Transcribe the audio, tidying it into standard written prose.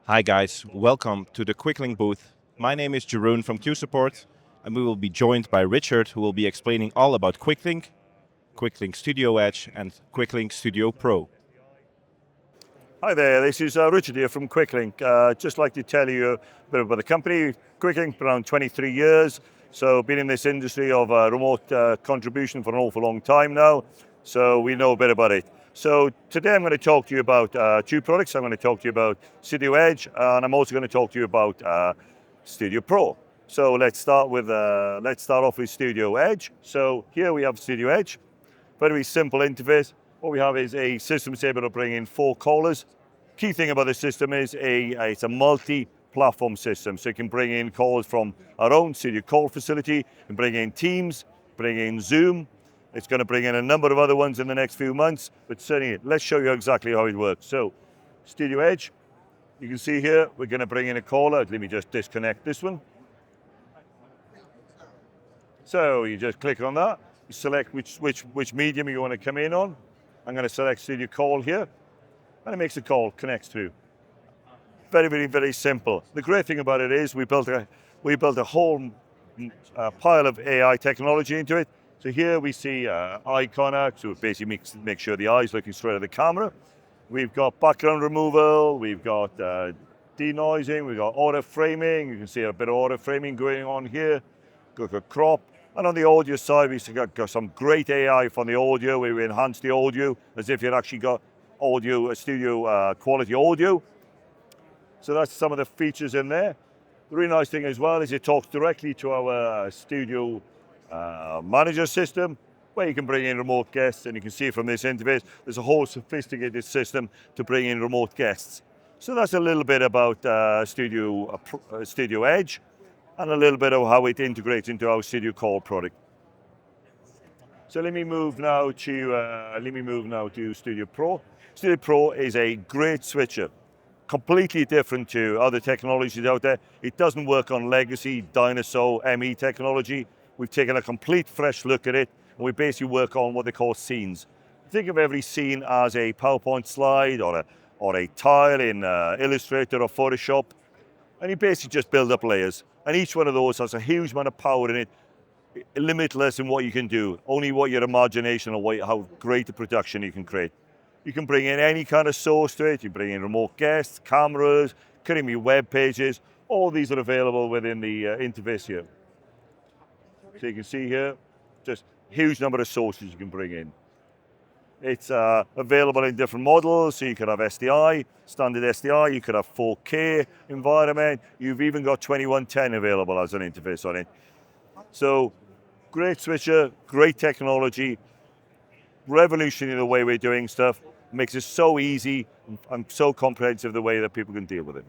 Hi guys, welcome to the QuickLink booth. My name is Jeroen from Q Support, and we will be joined by Richard, who will be explaining all about QuickLink, QuickLink StudioEdge, and QuickLink StudioPro. Hi there, this is Richard here from QuickLink. Just like to tell you a bit about the company. QuickLink, been around 23 years, so been in this industry of remote contribution for an awful long time now, so we know a bit about it. So today I'm going to talk to you about two products. I'm going to talk to you about StudioEdge, and I'm also going to talk to you about StudioPro. So let's start off with StudioEdge. So here we have StudioEdge, very simple interface. What we have is a system that's able to bring in 4 callers. Key thing about the system is it's a multi-platform system, so you can bring in calls from our own Studio Call facility, you can bring in Teams, bring in Zoom. It's going to bring in a number of other ones in the next few months, but certainly let's show you exactly how it works. So StudioEdge, you can see here, we're going to bring in a caller. Let me just disconnect this one. So you just click on that, you select which medium you want to come in on. I'm going to select Studio Call here, and it makes a call, connects through. Very, very, very simple. The great thing about it is we built a whole pile of AI technology into it. So here we see eye contact, so it basically make sure the eye's looking straight at the camera. We've got background removal, we've got denoising, we've got auto framing. You can see a bit of auto framing going on here. We've got crop. And on the audio side, we've got some great AI from the audio, where we enhance the audio as if you've actually got audio, studio quality audio. So that's some of the features in there. The really nice thing as well is it talks directly to our studio manager system, where you can bring in remote guests, and you can see from this interface, there's a whole sophisticated system to bring in remote guests. So that's a little bit about StudioEdge, and a little bit of how it integrates into our Studio Call product. So let me move now to StudioPro. StudioPro is a great switcher, completely different to other technologies out there. It doesn't work on legacy dinosaur ME technology. We've taken a complete fresh look at it, and we basically work on what they call scenes. Think of every scene as a PowerPoint slide or a tile in Illustrator or Photoshop, and you basically just build up layers. And each one of those has a huge amount of power in it, limitless in what you can do, only what your imagination or how great a production you can create. You can bring in any kind of source to it. You bring in remote guests, cameras, creating your web pages. All these are available within the interface here. So you can see here, just huge number of sources you can bring in. It's available in different models, so you could have SDI, standard SDI, you could have 4K environment, you've even got 2110 available as an interface on it. So, great switcher, great technology, revolutionary the way we're doing stuff, makes it so easy and so comprehensive the way that people can deal with it.